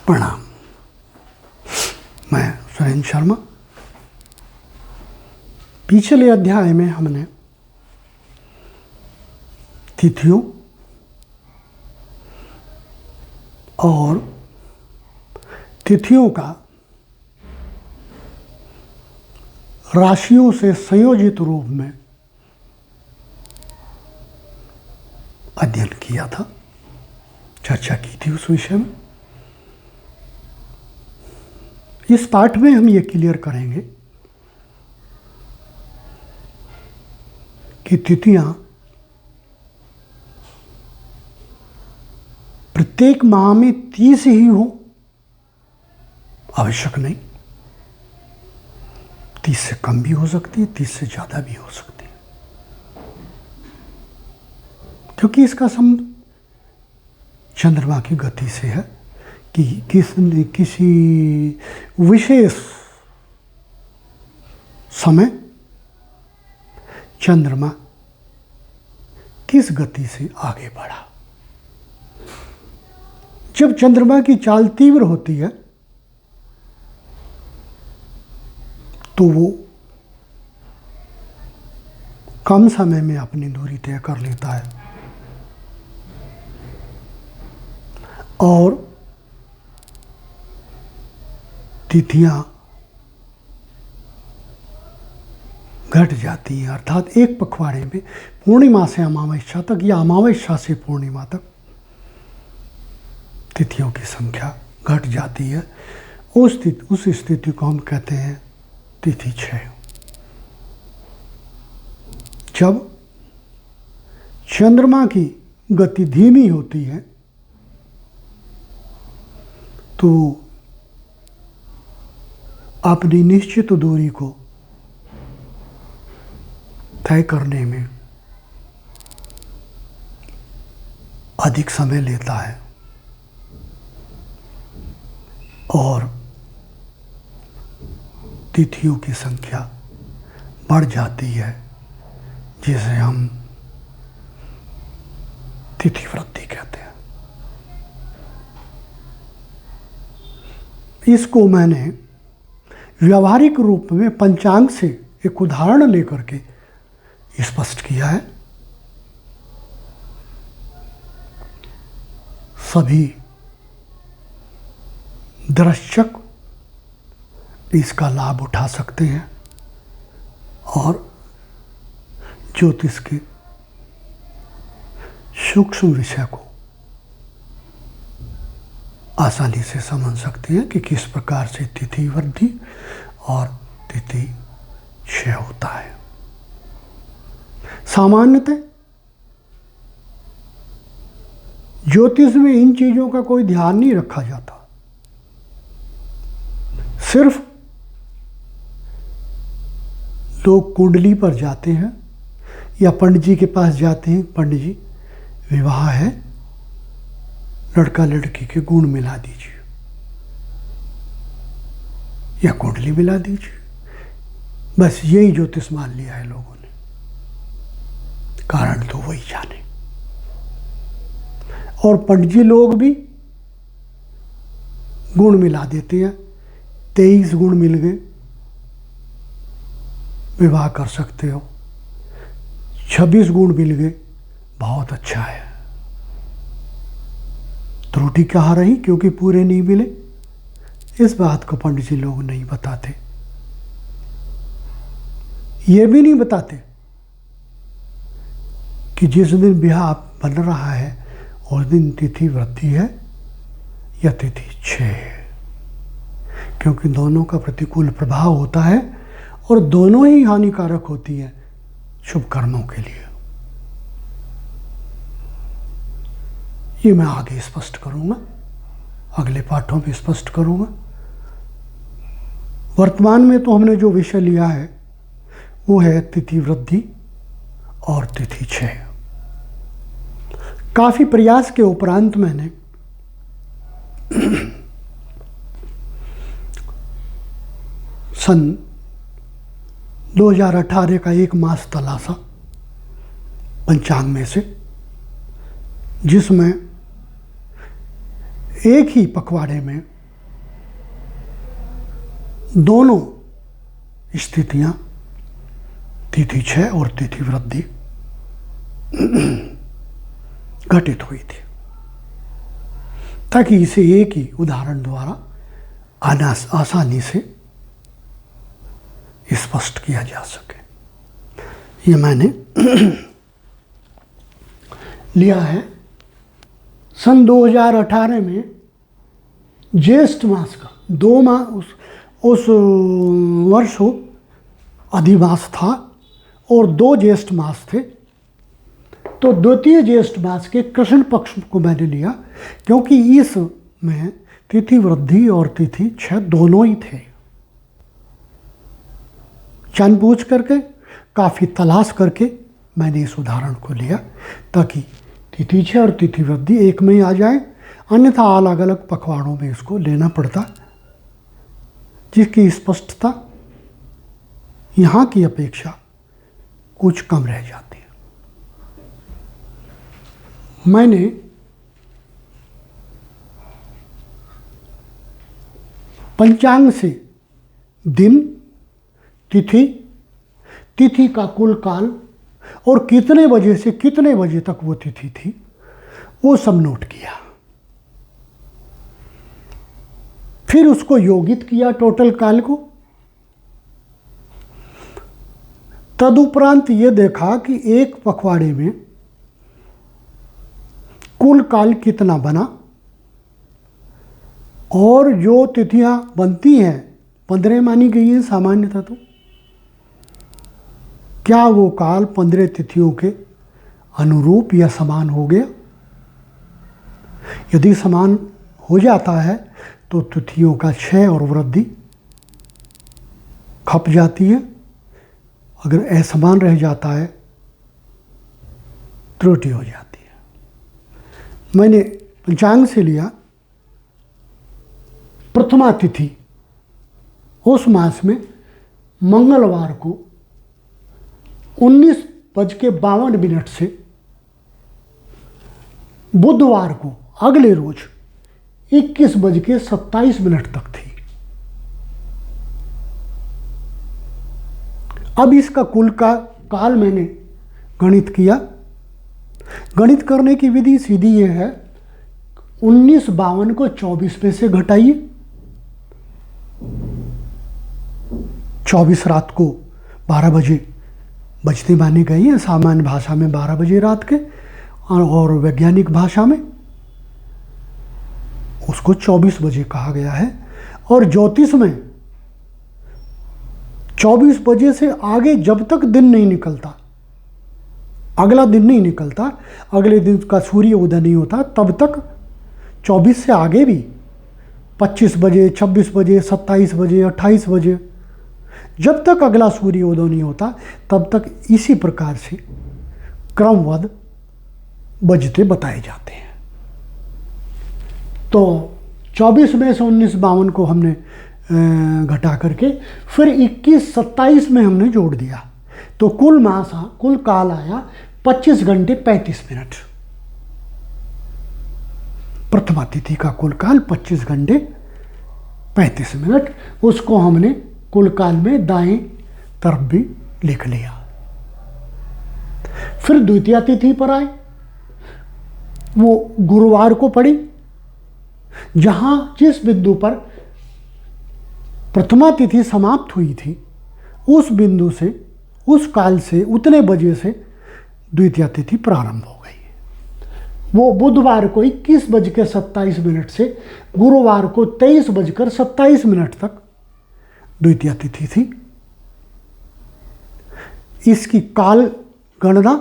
प्रणाम। मैं सुरेंद्र शर्मा। पिछले अध्याय में हमने तिथियों और तिथियों का राशियों से संयोजित रूप में अध्ययन किया था, चर्चा की थी उस विषय में। इस पाठ में हम ये क्लियर करेंगे कि तिथियां प्रत्येक माह में 30 ही हो, आवश्यक नहीं। 30 से कम भी हो सकती है, 30 से ज़्यादा भी हो सकती है, क्योंकि इसका संबंध चंद्रमा की गति से है कि किसी विशेष समय चंद्रमा किस गति से आगे बढ़ा। जब चंद्रमा की चाल तीव्र होती है तो वो कम समय में अपनी दूरी तय कर लेता है और तिथियां घट जाती हैं, अर्थात एक पखवाड़े में पूर्णिमा से अमावस्या तक या अमावस्या से पूर्णिमा तक तिथियों की संख्या घट जाती है। उस स्थिति को हम कहते हैं तिथि क्षय। जब चंद्रमा की गति धीमी होती है तो अपनी निश्चित दूरी को तय करने में अधिक समय लेता है और तिथियों की संख्या बढ़ जाती है, जिसे हम तिथि वृद्धि कहते हैं। इसको मैंने व्यावहारिक रूप में पंचांग से एक उदाहरण लेकर के स्पष्ट किया है। सभी दर्शक इसका लाभ उठा सकते हैं और ज्योतिष के सूक्ष्म विषय को आसानी से समझ सकते हैं कि किस प्रकार से तिथि वृद्धि और तिथि क्षय होता है। सामान्यतः ज्योतिष में इन चीजों का कोई ध्यान नहीं रखा जाता। सिर्फ लोग कुंडली पर जाते हैं या पंडित जी के पास जाते हैं, पंडित जी विवाह है, लड़का लड़की के गुण मिला दीजिए या कुंडली मिला दीजिए, बस यही ज्योतिष मान लिया है लोगों ने। कारण तो वही जाने। और पंडित जी लोग भी गुण मिला देते हैं। 23 गुण मिल गए, विवाह कर सकते हो। 26 गुण मिल गए, बहुत अच्छा है। त्रुटि कहाँ रही क्योंकि पूरे नहीं मिले, इस बात को पंडित जी लोग नहीं बताते। ये भी नहीं बताते कि जिस दिन ब्याह बन रहा है उस दिन तिथि वृद्धि है या तिथि क्षय है, क्योंकि दोनों का प्रतिकूल प्रभाव होता है और दोनों ही हानिकारक होती है शुभ कर्मों के लिए। ये मैं आगे स्पष्ट करूंगा, अगले पाठों में स्पष्ट करूंगा। वर्तमान में तो हमने जो विषय लिया है वो है तिथि वृद्धि और तिथि क्षय। काफी प्रयास के उपरांत मैंने सन 2018 का एक मास तलाशा पंचांग में से, जिसमें एक ही पखवाड़े में दोनों स्थितियां तिथि 6 और तिथि वृद्धि घटित हुई थी, ताकि इसे एक ही उदाहरण द्वारा आसानी से स्पष्ट किया जा सके। ये मैंने लिया है सन 2018 में ज्येष्ठ मास का 2 माह उस वर्ष अधिमास था और 2 ज्येष्ठ मास थे। तो द्वितीय ज्येष्ठ मास के कृष्ण पक्ष को मैंने लिया, क्योंकि इसमें तिथि वृद्धि और तिथि 6 दोनों ही थे। जानबूझ करके, काफ़ी तलाश करके मैंने इस उदाहरण को लिया, ताकि तिथि 6 और तिथि वृद्धि एक में ही आ जाए, अन्यथा अलग अलग पखवाड़ों में इसको लेना पड़ता, जिसकी स्पष्टता यहाँ की अपेक्षा कुछ कम रह जाती है। मैंने पंचांग से दिन, तिथि का कुल काल और कितने बजे से कितने बजे तक वो तिथि थी, वो सब नोट किया। फिर उसको योगित किया टोटल काल को। तदुपरांत ये देखा कि एक पखवाड़े में कुल काल कितना बना, और जो तिथियां बनती हैं 15 मानी गई है सामान्यतः, तो क्या वो काल 15 तिथियों के अनुरूप या समान हो गया। यदि समान हो जाता है तो तिथियों का क्षय और वृद्धि खप जाती है। अगर असमान रह जाता है, त्रुटि हो जाती है। मैंने पंचांग से लिया प्रथमा तिथि, उस मास में मंगलवार को 19:52 से बुधवार को अगले रोज 21:27 तक थी। अब इसका कुल का काल मैंने गणित किया। गणित करने की विधि सीधी ये है, 19:52 को 24 में से घटाइए। 24 रात को 12 बजे बजते माने गई है, सामान्य भाषा में 12 बजे रात के, और वैज्ञानिक भाषा में उसको 24 बजे कहा गया है। और ज्योतिष में 24 बजे से आगे जब तक दिन नहीं निकलता, अगला दिन नहीं निकलता, अगले दिन का सूर्य उदय नहीं होता, तब तक 24 से आगे भी 25 बजे, 26 बजे, 27 बजे, 28 बजे, जब तक अगला सूर्य उदय नहीं होता तब तक इसी प्रकार से क्रमबद्ध बजते बताए जाते हैं। तो 24 में से 19:52 को हमने घटा करके फिर 21:27 में हमने जोड़ दिया, तो कुल काल आया 25 घंटे 35 मिनट। प्रथमा तिथि का कुल काल 25 घंटे 35 मिनट। उसको हमने कुल काल में दाएं तरफ भी लिख लिया। फिर द्वितीय तिथि पर आए, वो गुरुवार को पड़ी, जहां जिस बिंदु पर प्रथमा तिथि समाप्त हुई थी, उस बिंदु से, उस काल से, उतने बजे से द्वितीय तिथि प्रारंभ हो गई। वो बुधवार को 21:27 से गुरुवार को 23:27 तक द्वितीय तिथि थी। इसकी काल गणना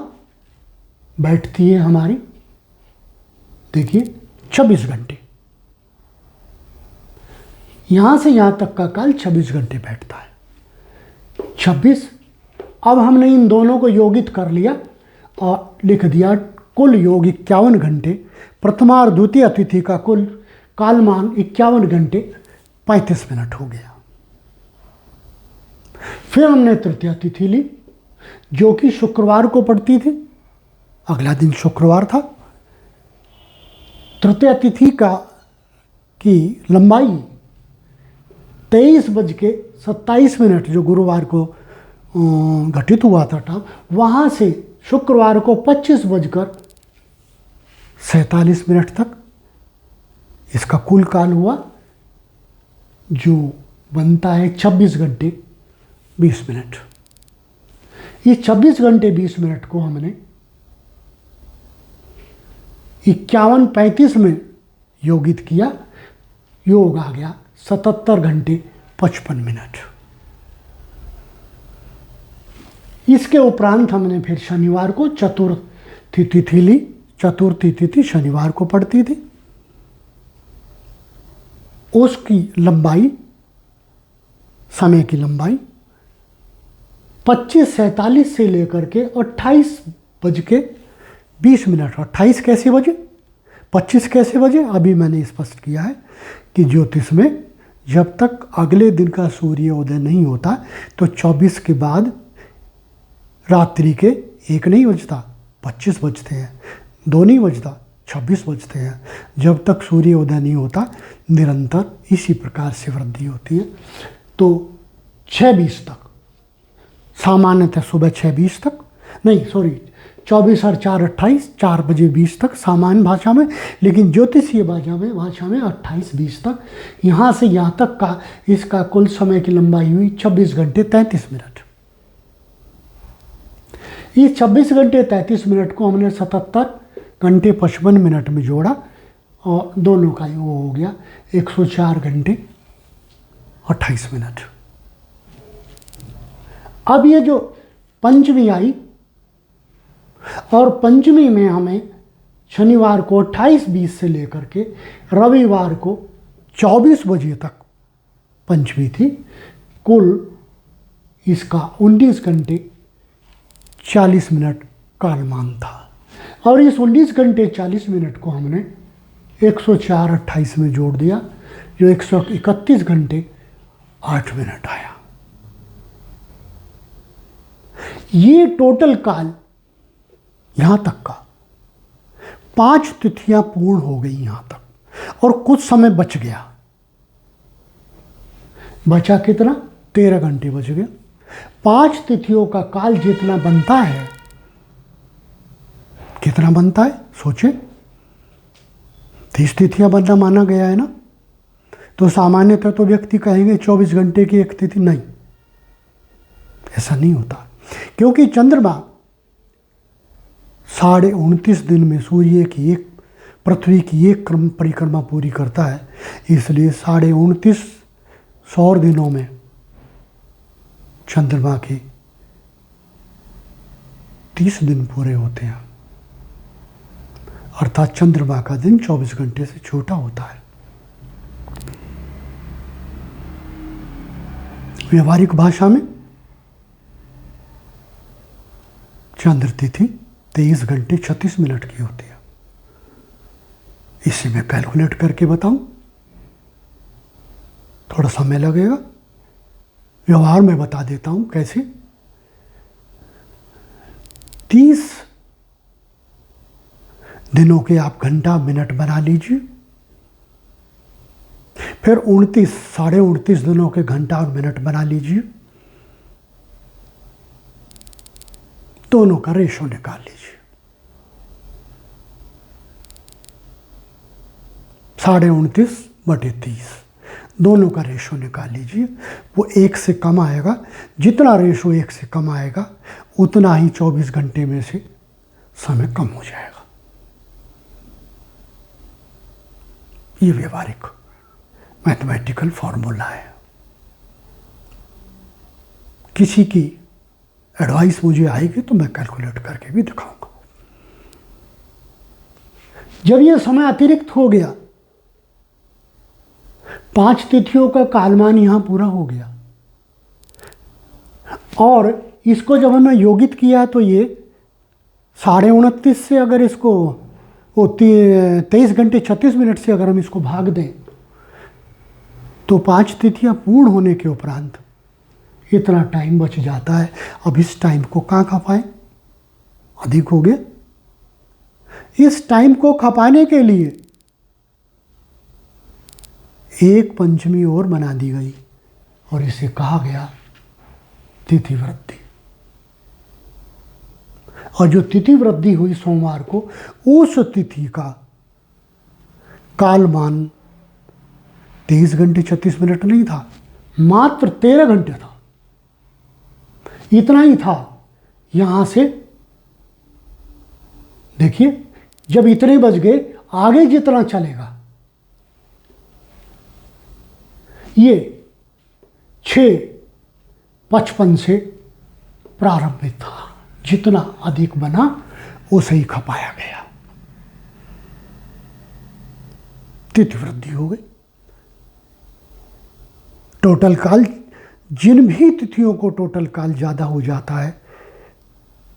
बैठती है हमारी, देखिए 26 घंटे, यहां से यहां तक का काल 26 घंटे बैठता है। 26, अब हमने इन दोनों को योगित कर लिया और लिख दिया कुल योग 51 घंटे। प्रथमा और द्वितीय तिथि का कुल कालमान 51 घंटे 35 मिनट हो गया। फिर हमने तृतीय तिथि ली, जो कि शुक्रवार को पड़ती थी, अगला दिन शुक्रवार था। तृतीय तिथि की लंबाई 23:27 27 जो गुरुवार को घटित हुआ था टाइम, वहाँ से शुक्रवार को 25:47 तक इसका कुल काल हुआ, जो बनता है 26 घंटे 20 मिनट। इस 26 घंटे 20 मिनट को हमने 51:35 में योगित किया, योग आ गया 77 घंटे 55 मिनट। इसके उपरांत हमने फिर शनिवार को चतुर्थी तिथि ली। चतुर्थी तिथि शनिवार को पड़ती थी। उसकी लंबाई, समय की लंबाई 25:47 से लेकर के 28:20। 28 कैसे बजे, 25 कैसे बजे, अभी मैंने स्पष्ट किया है कि ज्योतिष में जब तक अगले दिन का सूर्योदय नहीं होता तो 24 के बाद रात्रि के 1 नहीं बजता, 25 बजते हैं, 2 नहीं बजता, 26 बजते हैं। जब तक सूर्योदय नहीं होता निरंतर इसी प्रकार से वृद्धि होती है। तो 6:20 तक सामान्यतः सुबह 6:20 तक, नहीं सॉरी 24 और 4 28, 4:20 तक सामान्य भाषा में, लेकिन ज्योतिषीय भाषा में 28:20 तक। यहाँ से यहाँ तक का इसका कुल समय की लंबाई हुई 26 घंटे 33 मिनट। इस 26 घंटे 33 मिनट को हमने 77 घंटे 55 मिनट में जोड़ा और दोनों का वो हो गया 104 घंटे 28 मिनट। अब ये जो पंचमी आई और पंचमी में हमें शनिवार को 28:20 से लेकर के रविवार को 24 बजे तक पंचमी थी। कुल इसका 19 घंटे 40 मिनट कालमान था और इस 19 घंटे 40 मिनट को हमने 104:28 में जोड़ दिया, जो 131 घंटे 8 मिनट आया। ये टोटल काल यहां तक का 5 तिथियां पूर्ण हो गई यहां तक, और कुछ समय बच गया। बचा कितना? 13 घंटे बच गया। 5 तिथियों का काल जितना बनता है, कितना बनता है सोचे, 30 तिथियां बनना माना गया है ना। तो सामान्यतः तो व्यक्ति कहेंगे 24 घंटे की एक तिथि, नहीं, ऐसा नहीं होता, क्योंकि चंद्रमा 29.5 दिन में सूर्य की एक, पृथ्वी की एक क्रम परिक्रमा पूरी करता है। इसलिए 29.5 सौर दिनों में चंद्रमा के 30 दिन पूरे होते हैं, अर्थात चंद्रमा का दिन 24 घंटे से छोटा होता है। व्यवहारिक भाषा में चंद्र तिथि 23 घंटे 36 मिनट की होती है। इसे मैं कैलकुलेट करके बताऊं, थोड़ा समय लगेगा, व्यवहार में बता देता हूं कैसे। 30 दिनों के आप घंटा मिनट बना लीजिए, फिर 29 दिनों के घंटा और मिनट बना लीजिए, दोनों का रेशो निकाल लीजिए। 29.5/30 दोनों का रेशो निकाल लीजिए। वो 1 से कम आएगा। जितना रेशो 1 से कम आएगा उतना ही 24 घंटे में से समय कम हो जाएगा। ये व्यवहारिक मैथमेटिकल फॉर्मूला है। किसी की एडवाइस मुझे आएगी तो मैं कैलकुलेट करके भी दिखाऊंगा। जब ये समय अतिरिक्त हो गया, 5 तिथियों का कालमान यहां पूरा हो गया, और इसको जब हमने योगित किया तो ये 29.5 से अगर इसको 23 घंटे 36 मिनट से अगर हम इसको भाग दें तो 5 तिथियां पूर्ण होने के उपरांत इतना टाइम बच जाता है। अब इस टाइम को कहाँ खपाएं, अधिक हो गया। इस टाइम को खपाने के लिए एक पंचमी और बना दी गई, और इसे कहा गया तिथि वृद्धि। और जो तिथि वृद्धि हुई सोमवार को, उस तिथि का कालमान 23 घंटे 36 मिनट नहीं था, मात्र 13 घंटे था। इतना ही था। यहां से देखिए, जब इतने बज गए, आगे जितना चलेगा, ये 6:55 से प्रारंभिक था। जितना अधिक बना उसे ही खपाया गया, तिथि वृद्धि हो गई। टोटल काल, जिन भी तिथियों को टोटल काल ज़्यादा हो जाता है,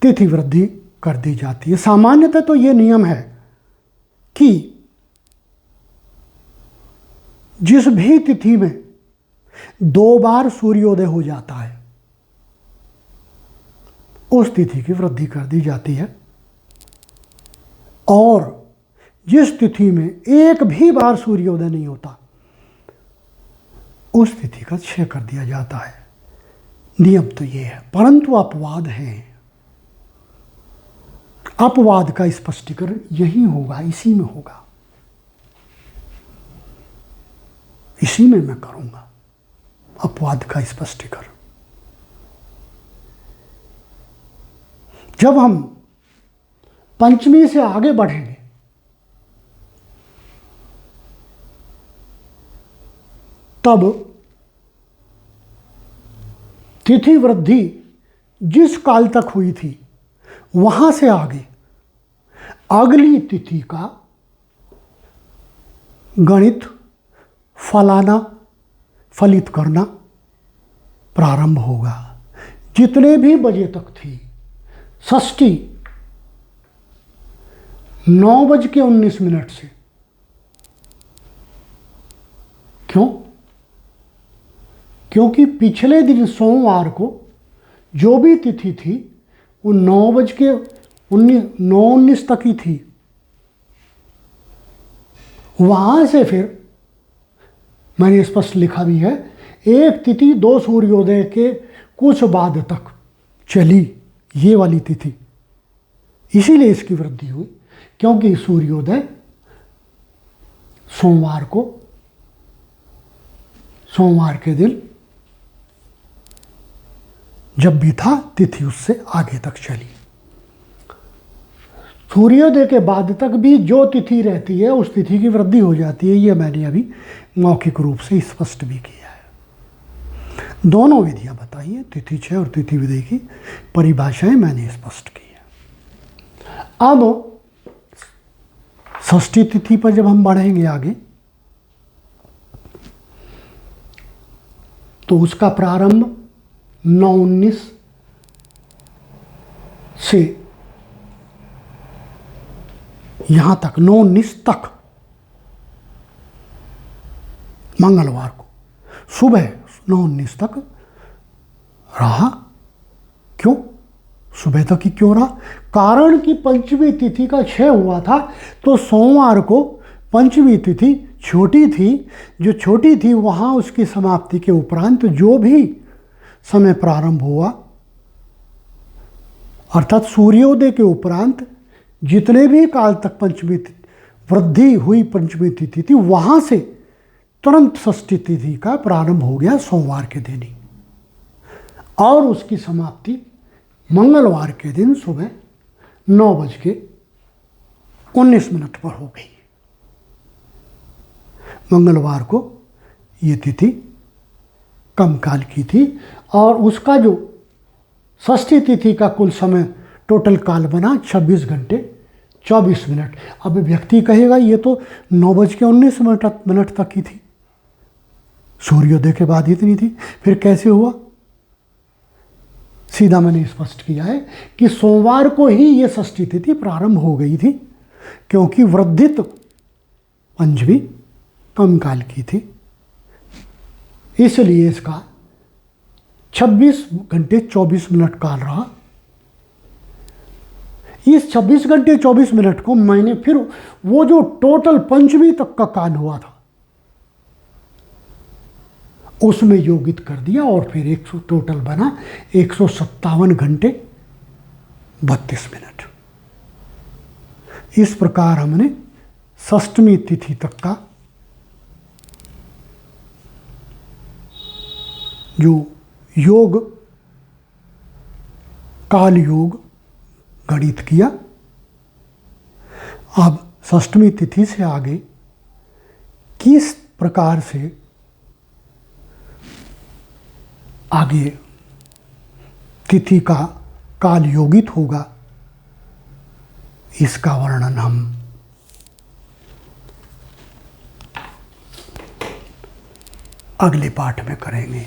तिथि वृद्धि कर दी जाती है। सामान्यतः तो ये नियम है कि जिस भी तिथि में 2 बार सूर्योदय हो जाता है, उस तिथि की वृद्धि कर दी जाती है। और जिस तिथि में एक भी बार सूर्योदय नहीं होता, उस तिथि का क्षय कर दिया जाता है। नियम तो ये है, परंतु अपवाद हैं। अपवाद का स्पष्टीकरण यही होगा, इसी में होगा, इसी में मैं करूंगा अपवाद का स्पष्टीकरण। जब हम पंचमी से आगे बढ़ेंगे, तब तिथि वृद्धि जिस काल तक हुई थी, वहां से आगे अगली तिथि का गणित फलाना, फलित करना प्रारंभ होगा। जितने भी बजे तक थी षष्ठी 9:19 से। क्यों? क्योंकि पिछले दिन सोमवार को जो भी तिथि थी वो 9:19 तक ही थी। वहां से फिर मैंने स्पष्ट लिखा भी है, एक तिथि 2 सूर्योदय के कुछ बाद तक चली, ये वाली तिथि। इसीलिए इसकी वृद्धि हुई, क्योंकि सूर्योदय सोमवार के दिन जब भी था, तिथि उससे आगे तक चली। सूर्योदय के बाद तक भी जो तिथि रहती है, उस तिथि की वृद्धि हो जाती है। ये मैंने अभी मौखिक रूप से स्पष्ट भी किया है। दोनों विधियां बताई हैं, तिथि क्षय और तिथि विधि की परिभाषाएं मैंने स्पष्ट की है। अब षष्ठी तिथि पर जब हम बढ़ेंगे आगे, तो उसका प्रारंभ 9:19 से यहां तक, 9:19 तक, मंगलवार को सुबह 9:19 तक रहा। क्यों सुबह तक ही क्यों रहा? कारण कि पंचमी तिथि का क्षय हुआ था, तो सोमवार को पंचमी तिथि छोटी थी। जो छोटी थी, वहां उसकी समाप्ति के उपरांत जो भी समय प्रारंभ हुआ, अर्थात सूर्योदय के उपरांत जितने भी काल तक पंचमी वृद्धि हुई पंचमी तिथि थी, वहां से तुरंत षष्ठी तिथि का प्रारंभ हो गया सोमवार के दिन ही, और उसकी समाप्ति मंगलवार के दिन सुबह 9:19 पर हो गई। मंगलवार को ये तिथि कम काल की थी, और उसका जो षष्ठी तिथि का कुल समय टोटल काल बना 26 घंटे 24 मिनट। अब व्यक्ति कहेगा ये तो 9:19 तक ही थी, सूर्योदय के बाद इतनी थी, फिर कैसे हुआ? सीधा मैंने स्पष्ट किया है कि सोमवार को ही ये षष्ठी तिथि प्रारंभ हो गई थी, क्योंकि वृद्धित पंचमी कम काल की थी, इसलिए इसका 26 घंटे 24 मिनट काल रहा। इस 26 घंटे 24 मिनट को मैंने फिर वो जो टोटल पंचमी तक का काल हुआ था, उसमें योगित कर दिया और फिर 100 टोटल बना 157 घंटे 32 मिनट। इस प्रकार हमने षष्ठमी तिथि तक का जो योग, काल योग गणित किया। अब षष्ठमी तिथि से आगे किस प्रकार से आगे तिथि का काल योगित होगा, इसका वर्णन हम अगले पाठ में करेंगे।